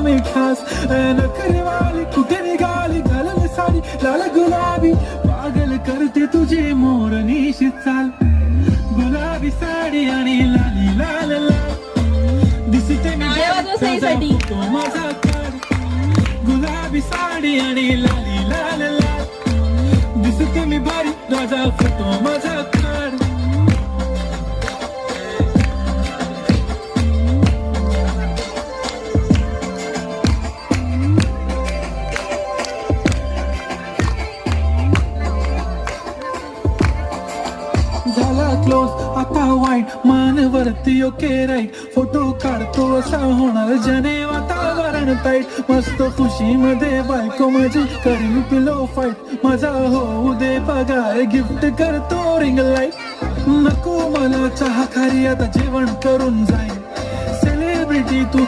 मी खास नखरे वाली कुठे निघाली घालल साडी लाल गुलाबी पागल करते तुझे मोरनीशी चाल गुलाबी साडी आणि लाली लाल लाल दिसते मी सहीसाठी तो माझा काढ गुलाबी साडी आणि लाली लाल लाल दिसते मी भारी राजा फोटो माझा काढ झाला क्लोज आता वाईट मान वरती ओके राईट फोटो काढतो असा होणार जने वातावरण टाईट मस्त खुशी मध्ये बायको माझी करीन पिलो फाईट माझा होऊ दे पगार गिफ्ट करतो रिंग लाईट नको मला चहा खारी आता जेवण करून जाईल सेलिब्रिटी तू